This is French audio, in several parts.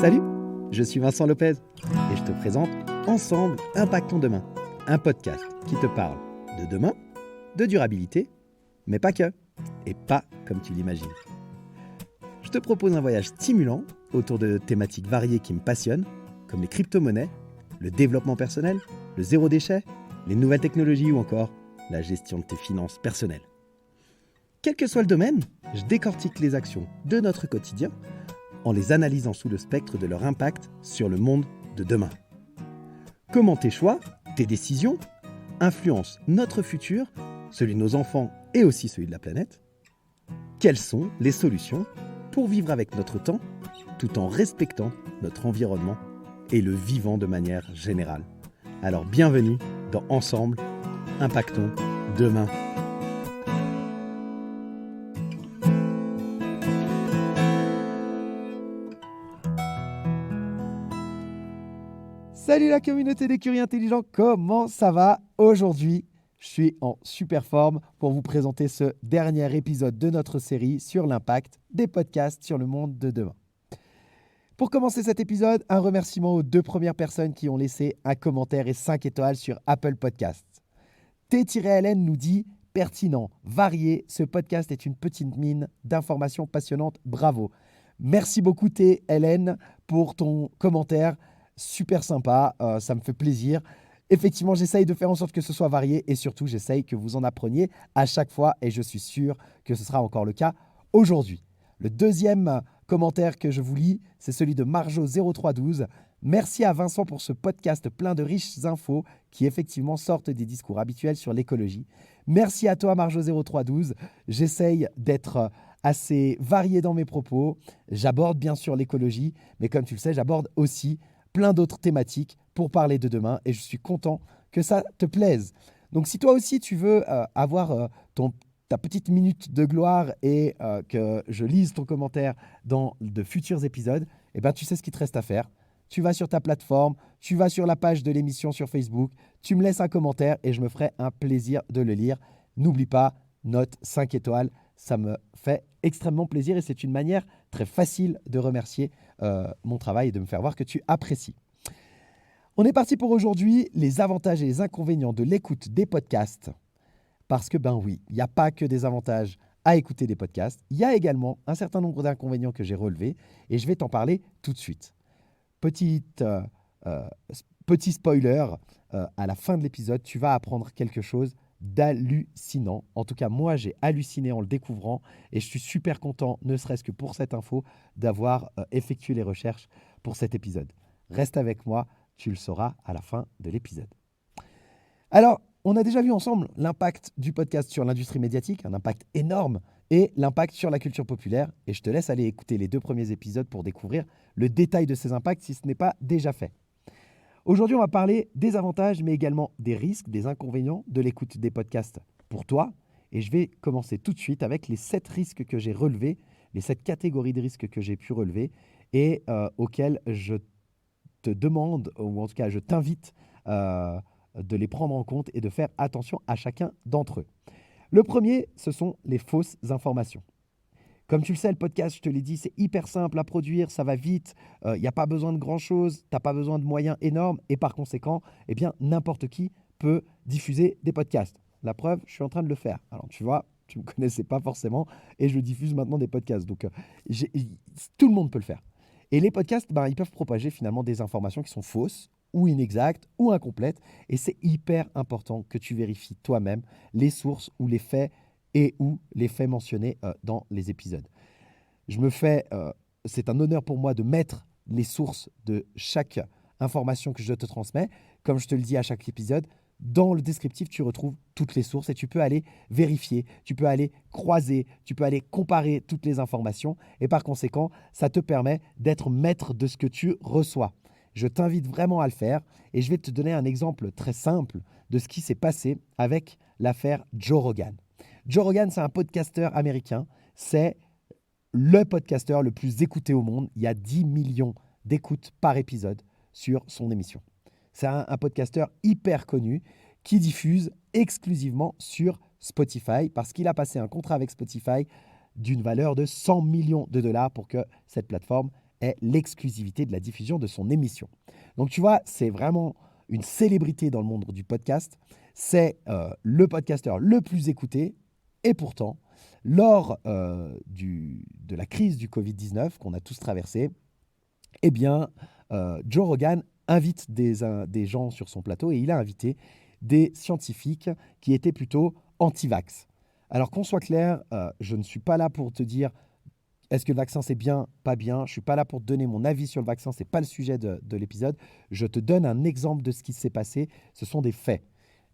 Salut, je suis Vincent Lopez et je te présente Ensemble Impactons Demain, un podcast qui te parle de demain, de durabilité, mais pas que, et pas comme tu l'imagines. Je te propose un voyage stimulant autour de thématiques variées qui me passionnent, comme les crypto-monnaies, le développement personnel, le zéro déchet, les nouvelles technologies ou encore la gestion de tes finances personnelles. Quel que soit le domaine, je décortique les actions de notre quotidien en les analysant sous le spectre de leur impact sur le monde de demain. Comment tes choix, tes décisions, influencent notre futur, celui de nos enfants et aussi celui de la planète? Quelles sont les solutions pour vivre avec notre temps, tout en respectant notre environnement et le vivant de manière générale? Alors bienvenue dans Ensemble, Impactons Demain. Salut la communauté des curieux intelligents, comment ça va? Aujourd'hui, je suis en super forme pour vous présenter ce dernier épisode de notre série sur l'impact des podcasts sur le monde de demain. Pour commencer cet épisode, un remerciement aux 2 premières personnes qui ont laissé un commentaire et 5 étoiles sur Apple Podcasts. T-LN nous dit « Pertinent, varié, ce podcast est une petite mine d'informations passionnantes, bravo ». Merci beaucoup T-LN pour ton commentaire. Super sympa, ça me fait plaisir. Effectivement, j'essaye de faire en sorte que ce soit varié et surtout, j'essaye que vous en appreniez à chaque fois et je suis sûr que ce sera encore le cas aujourd'hui. Le deuxième commentaire que je vous lis, c'est celui de Marjo0312. Merci à Vincent pour ce podcast plein de riches infos qui effectivement sortent des discours habituels sur l'écologie. Merci à toi Marjo0312. J'essaye d'être assez varié dans mes propos. J'aborde bien sûr l'écologie, mais comme tu le sais, j'aborde aussi plein d'autres thématiques pour parler de demain et je suis content que ça te plaise. Donc si toi aussi tu veux avoir ta petite minute de gloire et que je lise ton commentaire dans de futurs épisodes, eh ben, tu sais ce qu'il te reste à faire. Tu vas sur ta plateforme, tu vas sur la page de l'émission sur Facebook, tu me laisses un commentaire et je me ferai un plaisir de le lire. N'oublie pas, note 5 étoiles, ça me fait extrêmement plaisir et c'est une manière très facile de remercier mon travail et de me faire voir que tu apprécies. On est parti pour aujourd'hui, les avantages et les inconvénients de l'écoute des podcasts. Parce que ben oui, il n'y a pas que des avantages à écouter des podcasts, il y a également un certain nombre d'inconvénients que j'ai relevés et je vais t'en parler tout de suite. Petit spoiler, à la fin de l'épisode, tu vas apprendre quelque chose d'hallucinant. En tout cas, moi, j'ai halluciné en le découvrant et je suis super content, ne serait-ce que pour cette info, d'avoir effectué les recherches pour cet épisode. Reste avec moi, tu le sauras à la fin de l'épisode. Alors, on a déjà vu ensemble l'impact du podcast sur l'industrie médiatique, un impact énorme, et l'impact sur la culture populaire. Et je te laisse aller écouter les 2 premiers épisodes pour découvrir le détail de ces impacts si ce n'est pas déjà fait. Aujourd'hui, on va parler des avantages, mais également des risques, des inconvénients de l'écoute des podcasts pour toi. Et je vais commencer tout de suite avec les 7 risques que j'ai relevés, les 7 catégories de risques que j'ai pu relever et auxquels je te demande, ou en tout cas je t'invite de les prendre en compte et de faire attention à chacun d'entre eux. Le premier, ce sont les fausses informations. Comme tu le sais, le podcast, je te l'ai dit, c'est hyper simple à produire, ça va vite, il n'y a pas besoin de grand-chose, tu n'as pas besoin de moyens énormes et par conséquent, eh bien, n'importe qui peut diffuser des podcasts. La preuve, je suis en train de le faire. Alors, tu vois, tu ne me connaissais pas forcément et je diffuse maintenant des podcasts. Donc, tout le monde peut le faire. Et les podcasts, ils peuvent propager finalement des informations qui sont fausses ou inexactes ou incomplètes. Et c'est hyper important que tu vérifies toi-même les sources ou les faits et ou les faits mentionnés dans les épisodes. C'est un honneur pour moi de mettre les sources de chaque information que je te transmets. Comme je te le dis à chaque épisode, dans le descriptif, tu retrouves toutes les sources et tu peux aller vérifier, tu peux aller croiser, tu peux aller comparer toutes les informations et par conséquent, ça te permet d'être maître de ce que tu reçois. Je t'invite vraiment à le faire et je vais te donner un exemple très simple de ce qui s'est passé avec l'affaire Joe Rogan. Joe Rogan, c'est un podcasteur américain. C'est le podcasteur le plus écouté au monde. Il y a 10 millions d'écoutes par épisode sur son émission. C'est un podcasteur hyper connu qui diffuse exclusivement sur Spotify parce qu'il a passé un contrat avec Spotify d'une valeur de 100 millions de dollars pour que cette plateforme est l'exclusivité de la diffusion de son émission. Donc tu vois, c'est vraiment une célébrité dans le monde du podcast. C'est le podcasteur le plus écouté. Et pourtant, lors de la crise du Covid-19 qu'on a tous traversée, eh bien, Joe Rogan invite des gens sur son plateau et il a invité des scientifiques qui étaient plutôt anti-vax. Alors qu'on soit clair, je ne suis pas là pour te dire est-ce que le vaccin c'est bien, pas bien. Je ne suis pas là pour te donner mon avis sur le vaccin, ce n'est pas le sujet de l'épisode. Je te donne un exemple de ce qui s'est passé, ce sont des faits.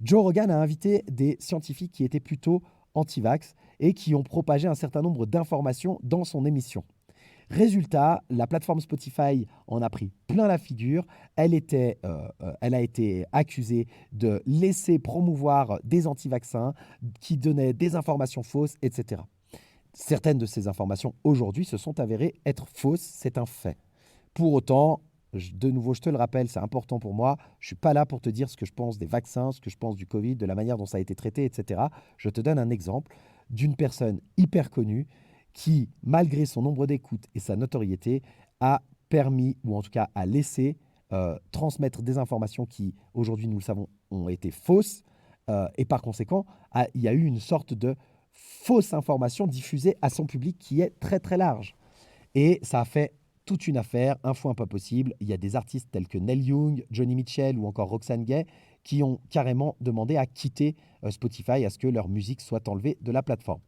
Joe Rogan a invité des scientifiques qui étaient plutôt anti-vax et qui ont propagé un certain nombre d'informations dans son émission. Résultat, la plateforme Spotify en a pris plein la figure. Elle a été accusée de laisser promouvoir des anti-vaccins qui donnaient des informations fausses, etc. Certaines de ces informations aujourd'hui se sont avérées être fausses, c'est un fait. Pour autant, de nouveau, je te le rappelle, c'est important pour moi. Je ne suis pas là pour te dire ce que je pense des vaccins, ce que je pense du Covid, de la manière dont ça a été traité, etc. Je te donne un exemple d'une personne hyper connue qui, malgré son nombre d'écoutes et sa notoriété, a permis, ou en tout cas a laissé transmettre des informations qui, aujourd'hui, nous le savons, ont été fausses. Et par conséquent, il y a eu une sorte de fausse information diffusée à son public qui est très très large. Et ça a fait toute une affaire, un fou un pas possible. Il y a des artistes tels que Neil Young, Johnny Mitchell ou encore Roxane Gay qui ont carrément demandé à quitter Spotify, à ce que leur musique soit enlevée de la plateforme.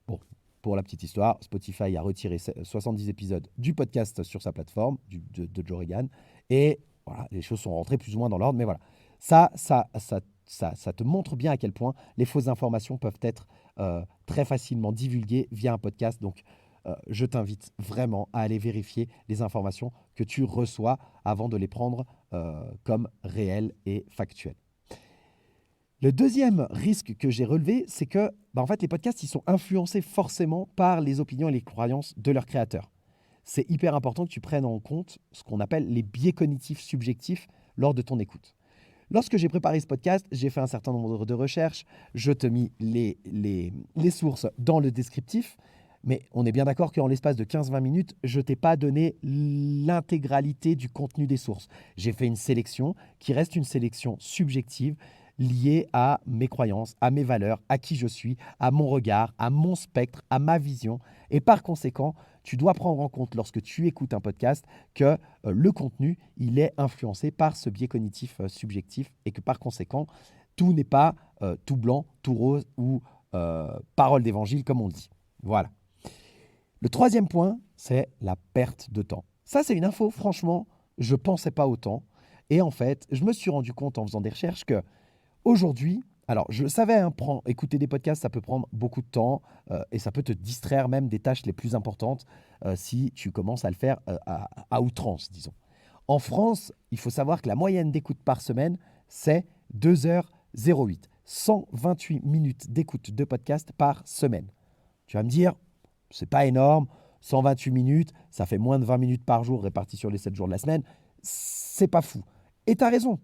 Bon, pour la petite histoire, Spotify a retiré 70 épisodes du podcast sur sa plateforme, de Joe Rogan. Et voilà, les choses sont rentrées plus ou moins dans l'ordre. Mais voilà, ça te montre bien à quel point les fausses informations peuvent être très facilement divulguées via un podcast. Donc, je t'invite vraiment à aller vérifier les informations que tu reçois avant de les prendre comme réelles et factuelles. Le deuxième risque que j'ai relevé, c'est que en fait, les podcasts ils sont influencés forcément par les opinions et les croyances de leurs créateurs. C'est hyper important que tu prennes en compte ce qu'on appelle les biais cognitifs subjectifs lors de ton écoute. Lorsque j'ai préparé ce podcast, j'ai fait un certain nombre de recherches, je te mis les sources dans le descriptif, mais on est bien d'accord qu'en l'espace de 15-20 minutes, je ne t'ai pas donné l'intégralité du contenu des sources. J'ai fait une sélection qui reste une sélection subjective liée à mes croyances, à mes valeurs, à qui je suis, à mon regard, à mon spectre, à ma vision. Et par conséquent, tu dois prendre en compte lorsque tu écoutes un podcast que le contenu, il est influencé par ce biais cognitif subjectif et que par conséquent, tout n'est pas tout blanc, tout rose ou parole d'évangile comme on dit. Voilà. Le troisième point, c'est la perte de temps. Ça, c'est une info, franchement, je ne pensais pas autant. Et en fait, je me suis rendu compte en faisant des recherches que aujourd'hui, alors je le savais, écouter des podcasts, ça peut prendre beaucoup de temps et ça peut te distraire même des tâches les plus importantes si tu commences à le faire à outrance, disons. En France, il faut savoir que la moyenne d'écoute par semaine, c'est 2h08. 128 minutes d'écoute de podcast par semaine. Tu vas me dire, c'est pas énorme, 128 minutes, ça fait moins de 20 minutes par jour réparties sur les 7 jours de la semaine. C'est pas fou. Et tu as raison.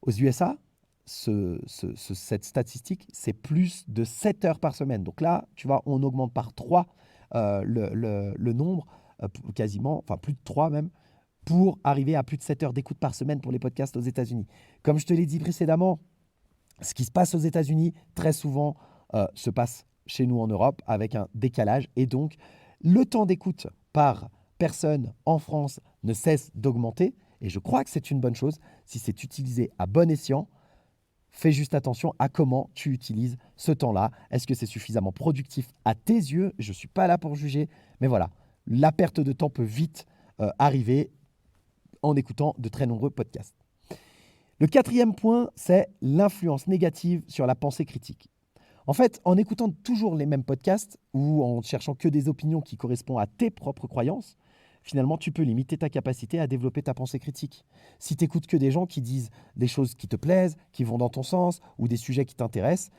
Aux USA, cette statistique, c'est plus de 7 heures par semaine. Donc là, tu vois, on augmente par 3 le nombre, quasiment, enfin plus de 3 même, pour arriver à plus de 7 heures d'écoute par semaine pour les podcasts aux États-Unis. Comme je te l'ai dit précédemment, ce qui se passe aux États-Unis, très souvent, se passe chez nous en Europe avec un décalage. Et donc, le temps d'écoute par personne en France ne cesse d'augmenter. Et je crois que c'est une bonne chose. Si c'est utilisé à bon escient, fais juste attention à comment tu utilises ce temps-là. Est-ce que c'est suffisamment productif à tes yeux? Je ne suis pas là pour juger. Mais voilà, la perte de temps peut vite arriver en écoutant de très nombreux podcasts. Le quatrième point, c'est l'influence négative sur la pensée critique. En fait, en écoutant toujours les mêmes podcasts ou en cherchant que des opinions qui correspondent à tes propres croyances, finalement, tu peux limiter ta capacité à développer ta pensée critique. Si tu n'écoutes que des gens qui disent des choses qui te plaisent, qui vont dans ton sens ou des sujets qui t'intéressent,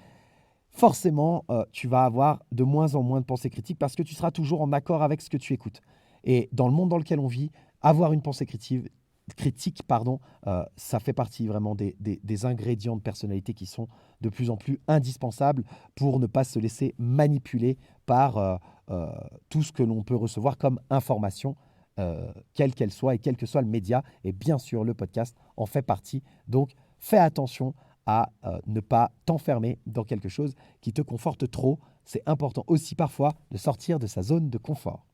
forcément, tu vas avoir de moins en moins de pensée critique parce que tu seras toujours en accord avec ce que tu écoutes. Et dans le monde dans lequel on vit, avoir une pensée critique, ça fait partie vraiment des ingrédients de personnalité qui sont de plus en plus indispensables pour ne pas se laisser manipuler par tout ce que l'on peut recevoir comme information quelle qu'elle soit et quel que soit le média. Et bien sûr, le podcast en fait partie. Donc, fais attention à ne pas t'enfermer dans quelque chose qui te conforte trop. C'est important aussi parfois de sortir de sa zone de confort.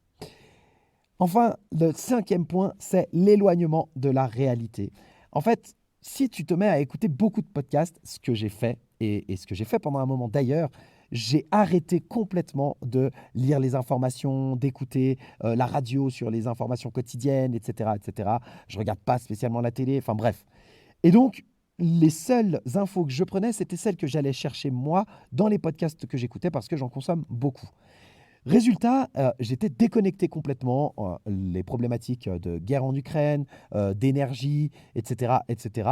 Enfin, le 5e point, c'est l'éloignement de la réalité. En fait, si tu te mets à écouter beaucoup de podcasts, ce que j'ai fait, et ce que j'ai fait pendant un moment d'ailleurs, j'ai arrêté complètement de lire les informations, d'écouter la radio sur les informations quotidiennes, etc., etc. Je ne regarde pas spécialement la télé, enfin bref. Et donc, les seules infos que je prenais, c'était celles que j'allais chercher moi dans les podcasts que j'écoutais parce que j'en consomme beaucoup. Résultat, j'étais déconnecté complètement. Les problématiques de guerre en Ukraine, d'énergie, etc., etc.,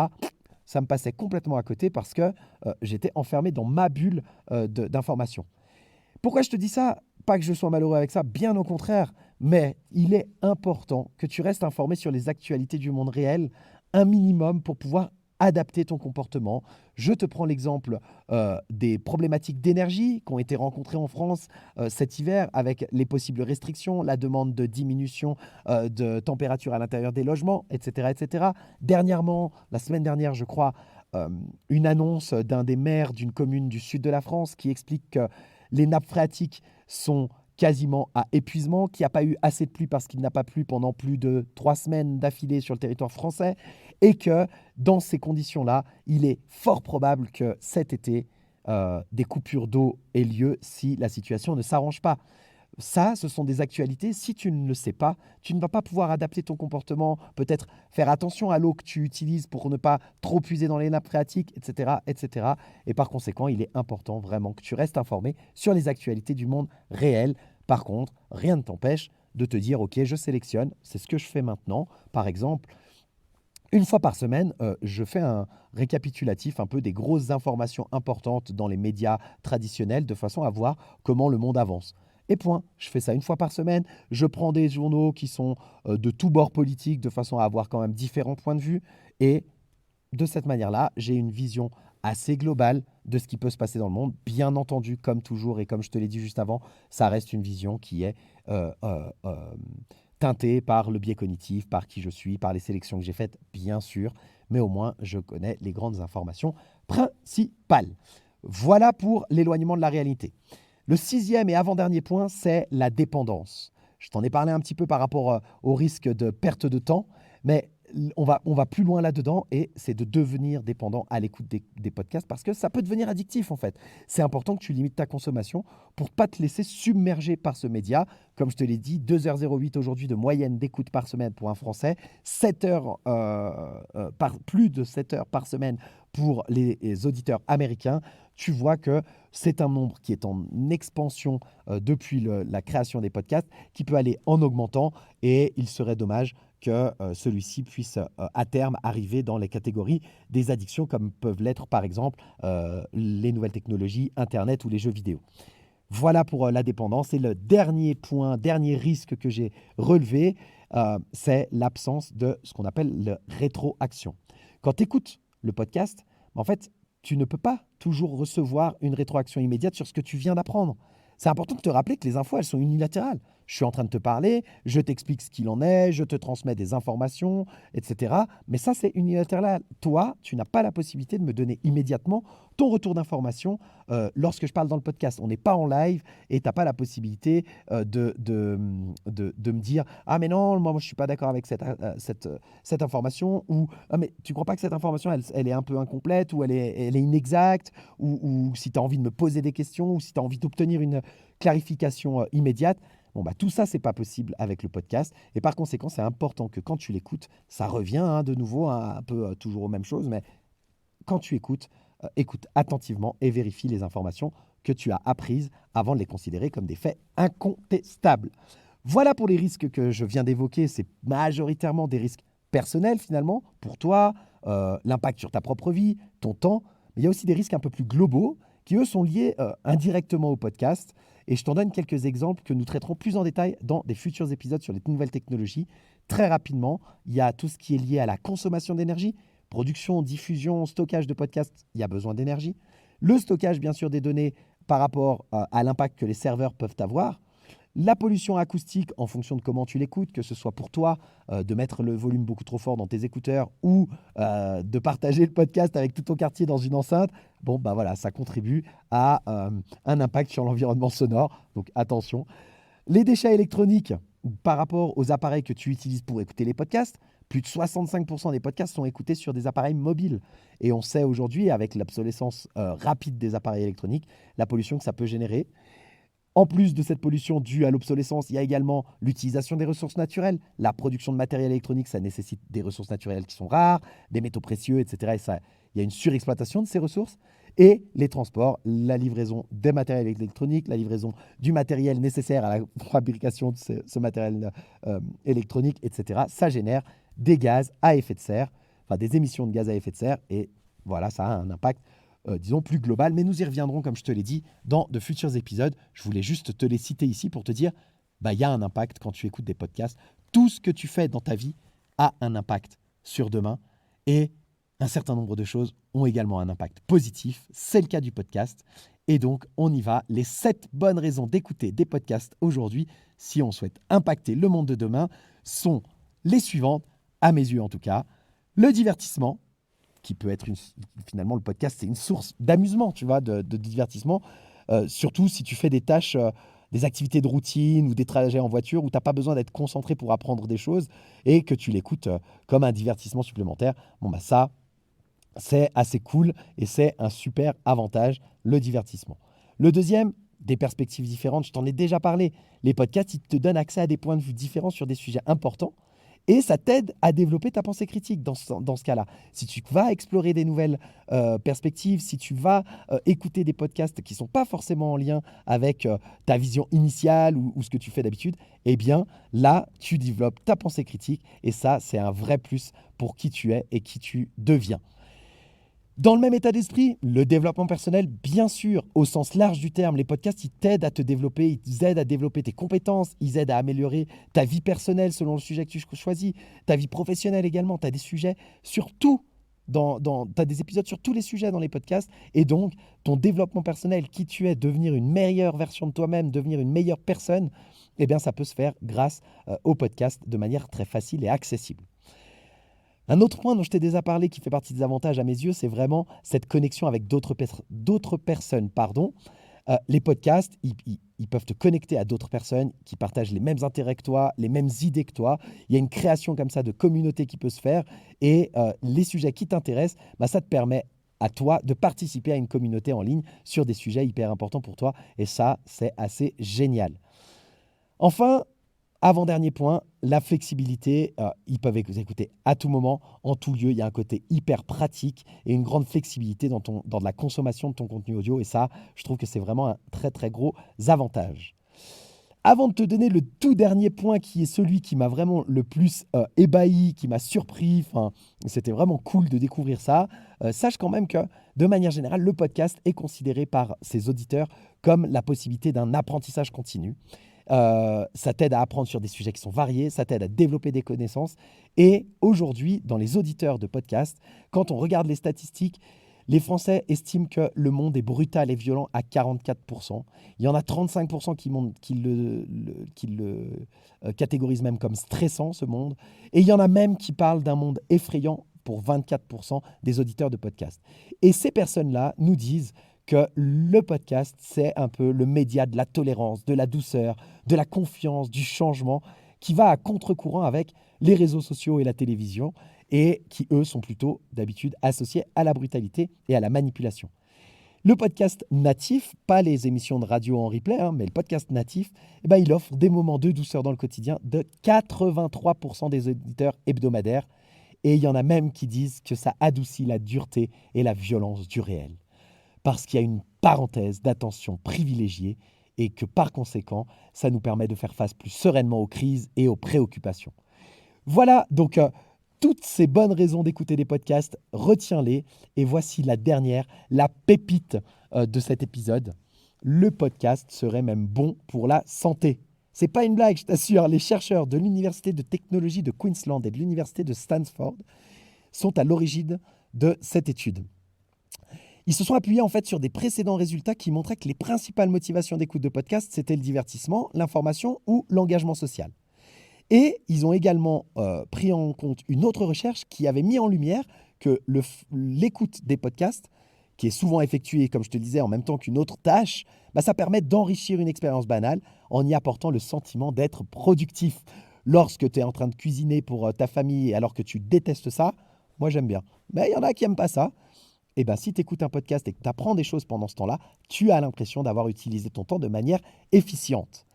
ça me passait complètement à côté parce que j'étais enfermé dans ma bulle d'information. Pourquoi je te dis ça? Pas que je sois malheureux avec ça, bien au contraire, mais il est important que tu restes informé sur les actualités du monde réel, un minimum pour pouvoir adapter ton comportement. Je te prends l'exemple des problématiques d'énergie qui ont été rencontrées en France cet hiver avec les possibles restrictions, la demande de diminution de température à l'intérieur des logements, etc., etc. Dernièrement, la semaine dernière, je crois, une annonce d'un des maires d'une commune du sud de la France qui explique que les nappes phréatiques sont quasiment à épuisement, qu'il n'y a pas eu assez de pluie parce qu'il n'a pas plu pendant plus de 3 semaines d'affilée sur le territoire français et que dans ces conditions-là, il est fort probable que cet été, des coupures d'eau aient lieu si la situation ne s'arrange pas. Ça, ce sont des actualités. Si tu ne le sais pas, tu ne vas pas pouvoir adapter ton comportement, peut-être faire attention à l'eau que tu utilises pour ne pas trop puiser dans les nappes phréatiques, etc., etc. Et par conséquent, il est important vraiment que tu restes informé sur les actualités du monde réel. Par contre, rien ne t'empêche de te dire, OK, je sélectionne, c'est ce que je fais maintenant. Par exemple, une fois par semaine, je fais un récapitulatif un peu des grosses informations importantes dans les médias traditionnels de façon à voir comment le monde avance. Et point, je fais ça une fois par semaine. Je prends des journaux qui sont de tous bords politiques de façon à avoir quand même différents points de vue. Et de cette manière-là, j'ai une vision assez globale de ce qui peut se passer dans le monde. Bien entendu, comme toujours et comme je te l'ai dit juste avant, ça reste une vision qui est teintée par le biais cognitif, par qui je suis, par les sélections que j'ai faites, bien sûr. Mais au moins, je connais les grandes informations principales. Voilà pour l'éloignement de la réalité. Le 6e et avant-dernier point, c'est la dépendance. Je t'en ai parlé un petit peu par rapport au risque de perte de temps, mais on va plus loin là-dedans et c'est de devenir dépendant à l'écoute des podcasts parce que ça peut devenir addictif en fait. C'est important que tu limites ta consommation pour ne pas te laisser submerger par ce média. Comme je te l'ai dit, 2h08 aujourd'hui de moyenne d'écoute par semaine pour un Français, 7 heures, plus de 7 heures par semaine pour les auditeurs américains. Tu vois que c'est un nombre qui est en expansion depuis la création des podcasts, qui peut aller en augmentant et il serait dommage que celui-ci puisse à terme arriver dans les catégories des addictions comme peuvent l'être par exemple les nouvelles technologies, Internet ou les jeux vidéo. Voilà pour la dépendance. Et le dernier point, dernier risque que j'ai relevé, c'est l'absence de ce qu'on appelle la rétroaction. Quand tu écoutes le podcast, en fait, tu ne peux pas toujours recevoir une rétroaction immédiate sur ce que tu viens d'apprendre. C'est important de te rappeler que les infos, elles sont unilatérales. Je suis en train de te parler, je t'explique ce qu'il en est, je te transmets des informations, etc. Mais ça, c'est unilatéral. Toi, tu n'as pas la possibilité de me donner immédiatement ton retour d'information lorsque je parle dans le podcast. On n'est pas en live et tu n'as pas la possibilité de me dire « Ah mais non, moi je ne suis pas d'accord avec cette information » ou « Ah mais tu ne crois pas que cette information, elle est un peu incomplète ou elle est inexacte » ou si tu as envie de me poser des questions ou si tu as envie d'obtenir une clarification immédiate. Bon, bah, tout ça, ce n'est pas possible avec le podcast. Et par conséquent, c'est important que quand tu l'écoutes, ça revient de nouveau un peu toujours aux mêmes choses, mais quand tu écoutes, écoute attentivement et vérifie les informations que tu as apprises avant de les considérer comme des faits incontestables. Voilà pour les risques que je viens d'évoquer. C'est majoritairement des risques personnels finalement, pour toi, l'impact sur ta propre vie, ton temps. Mais il y a aussi des risques un peu plus globaux qui, eux, sont liés indirectement au podcast. Et je t'en donne quelques exemples que nous traiterons plus en détail dans des futurs épisodes sur les nouvelles technologies. Très rapidement, il y a tout ce qui est lié à la consommation d'énergie. Production, diffusion, stockage de podcasts, il y a besoin d'énergie. Le stockage, bien sûr, des données par rapport à l'impact que les serveurs peuvent avoir. La pollution acoustique, en fonction de comment tu l'écoutes, que ce soit pour toi de mettre le volume beaucoup trop fort dans tes écouteurs ou de partager le podcast avec tout ton quartier dans une enceinte, bon, bah voilà, ça contribue à un impact sur l'environnement sonore. Donc attention. Les déchets électroniques par rapport aux appareils que tu utilises pour écouter les podcasts, plus de 65% des podcasts sont écoutés sur des appareils mobiles. Et on sait aujourd'hui, avec l'obsolescence rapide des appareils électroniques, la pollution que ça peut générer. En plus de cette pollution due à l'obsolescence, il y a également l'utilisation des ressources naturelles. La production de matériel électronique, ça nécessite des ressources naturelles qui sont rares, des métaux précieux, etc. Et ça, il y a une surexploitation de ces ressources. Et les transports, la livraison des matériels électroniques, la livraison du matériel nécessaire à la fabrication de ce matériel électronique, etc. Ça génère des gaz à effet de serre, enfin des émissions de gaz à effet de serre. Et voilà, ça a un impact disons, plus global. Mais nous y reviendrons, comme je te l'ai dit, dans de futurs épisodes. Je voulais juste te les citer ici pour te dire, bah, y a un impact quand tu écoutes des podcasts. Tout ce que tu fais dans ta vie a un impact sur demain. Et un certain nombre de choses ont également un impact positif. C'est le cas du podcast. Et donc, on y va. Les 7 bonnes raisons d'écouter des podcasts aujourd'hui, si on souhaite impacter le monde de demain, sont les suivantes, à mes yeux en tout cas. Le divertissement, qui peut être finalement le podcast, c'est une source d'amusement, tu vois, de divertissement, surtout si tu fais des tâches, des activités de routine ou des trajets en voiture où tu n'as pas besoin d'être concentré pour apprendre des choses et que tu l'écoutes comme un divertissement supplémentaire. Bon, bah ça, c'est assez cool et c'est un super avantage, le divertissement. Le deuxième, des perspectives différentes, je t'en ai déjà parlé. Les podcasts, ils te donnent accès à des points de vue différents sur des sujets importants. Et ça t'aide à développer ta pensée critique dans ce cas-là. Si tu vas explorer des nouvelles perspectives, si tu vas écouter des podcasts qui ne sont pas forcément en lien avec ta vision initiale ou ce que tu fais d'habitude, eh bien là, tu développes ta pensée critique et ça, c'est un vrai plus pour qui tu es et qui tu deviens. Dans le même état d'esprit, le développement personnel, bien sûr, au sens large du terme, les podcasts, ils t'aident à te développer, ils aident à développer tes compétences, ils aident à améliorer ta vie personnelle selon le sujet que tu choisis, ta vie professionnelle également. Tu as des sujets sur tout, tu as des épisodes sur tous les sujets dans les podcasts. Et donc, ton développement personnel, qui tu es, devenir une meilleure version de toi-même, devenir une meilleure personne, eh bien, ça peut se faire grâce au podcast de manière très facile et accessible. Un autre point dont je t'ai déjà parlé qui fait partie des avantages à mes yeux, c'est vraiment cette connexion avec d'autres personnes. Les podcasts, ils peuvent te connecter à d'autres personnes qui partagent les mêmes intérêts que toi, les mêmes idées que toi. Il y a une création comme ça de communauté qui peut se faire et les sujets qui t'intéressent, bah, ça te permet à toi de participer à une communauté en ligne sur des sujets hyper importants pour toi et ça, c'est assez génial. Enfin, avant-dernier point, la flexibilité. Ils peuvent écouter à tout moment, en tout lieu. Il y a un côté hyper pratique et une grande flexibilité dans la consommation de ton contenu audio. Et ça, je trouve que c'est vraiment un très, très gros avantage. Avant de te donner le tout dernier point qui est celui qui m'a vraiment le plus ébahi, qui m'a surpris, c'était vraiment cool de découvrir ça, sache quand même que de manière générale, le podcast est considéré par ses auditeurs comme la possibilité d'un apprentissage continu. Ça t'aide à apprendre sur des sujets qui sont variés, ça t'aide à développer des connaissances. Et aujourd'hui, dans les auditeurs de podcasts, quand on regarde les statistiques, les Français estiment que le monde est brutal et violent à 44%. Il y en a 35% qui le catégorisent même comme stressant, ce monde. Et il y en a même qui parlent d'un monde effrayant pour 24% des auditeurs de podcasts. Et ces personnes-là nous disent que le podcast, c'est un peu le média de la tolérance, de la douceur, de la confiance, du changement, qui va à contre-courant avec les réseaux sociaux et la télévision, et qui, eux, sont plutôt d'habitude associés à la brutalité et à la manipulation. Le podcast natif, pas les émissions de radio en replay, mais le podcast natif, il offre des moments de douceur dans le quotidien de 83% des auditeurs hebdomadaires, et il y en a même qui disent que ça adoucit la dureté et la violence du réel. Parce qu'il y a une parenthèse d'attention privilégiée et que par conséquent, ça nous permet de faire face plus sereinement aux crises et aux préoccupations. Voilà, donc toutes ces bonnes raisons d'écouter des podcasts, retiens-les. Et voici la dernière, la pépite de cet épisode. Le podcast serait même bon pour la santé. C'est pas une blague, je t'assure. Les chercheurs de l'Université de technologie de Queensland et de l'Université de Stanford sont à l'origine de cette étude. Ils se sont appuyés en fait sur des précédents résultats qui montraient que les principales motivations d'écoute de podcast, c'était le divertissement, l'information ou l'engagement social. Et ils ont également pris en compte une autre recherche qui avait mis en lumière que l'écoute des podcasts, qui est souvent effectuée, comme je te le disais, en même temps qu'une autre tâche, ça permet d'enrichir une expérience banale en y apportant le sentiment d'être productif. Lorsque tu es en train de cuisiner pour ta famille alors que tu détestes ça, moi j'aime bien. Mais il y en a qui n'aiment pas ça. Et si tu écoutes un podcast et que tu apprends des choses pendant ce temps-là, tu as l'impression d'avoir utilisé ton temps de manière efficiente.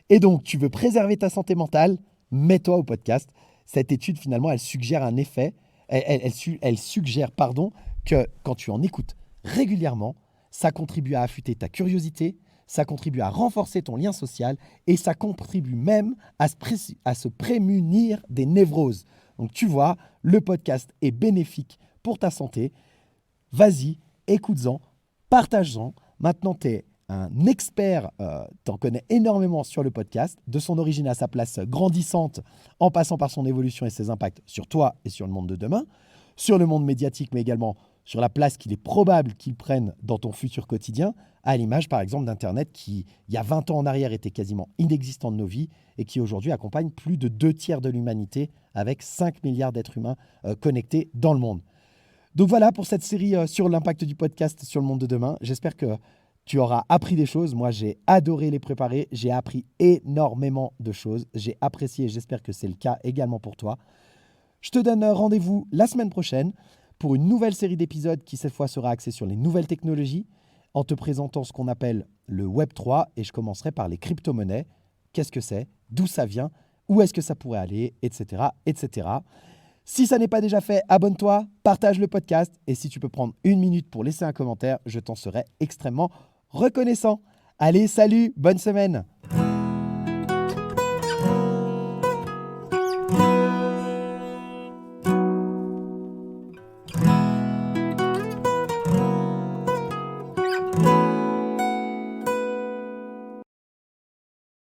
Et donc, tu veux préserver ta santé mentale, mets-toi au podcast. Cette étude, finalement, elle suggère un effet, elle suggère que quand tu en écoutes régulièrement, ça contribue à affûter ta curiosité, ça contribue à renforcer ton lien social et ça contribue même à se prémunir des névroses. Donc, tu vois, le podcast est bénéfique pour ta santé. Vas-y, écoute-en, partage-en. Maintenant, tu es un expert, tu en connais énormément sur le podcast, de son origine à sa place grandissante, en passant par son évolution et ses impacts sur toi et sur le monde de demain, sur le monde médiatique, mais également sur la place qu'il est probable qu'il prenne dans ton futur quotidien, à l'image par exemple d'Internet qui, il y a 20 ans en arrière, était quasiment inexistant de nos vies et qui aujourd'hui accompagne plus de 2/3 de l'humanité avec 5 milliards d'êtres humains connectés dans le monde. Donc voilà pour cette série sur l'impact du podcast sur le monde de demain. J'espère que tu auras appris des choses. Moi, j'ai adoré les préparer. J'ai appris énormément de choses. J'ai apprécié et j'espère que c'est le cas également pour toi. Je te donne rendez-vous la semaine prochaine pour une nouvelle série d'épisodes qui cette fois sera axée sur les nouvelles technologies en te présentant ce qu'on appelle le Web 3 et je commencerai par les crypto-monnaies. Qu'est-ce que c'est? D'où ça vient? Où est-ce que ça pourrait aller? Etc. etc. Si ça n'est pas déjà fait, abonne-toi, partage le podcast et si tu peux prendre 1 minute pour laisser un commentaire, je t'en serai extrêmement reconnaissant. Allez, salut, bonne semaine!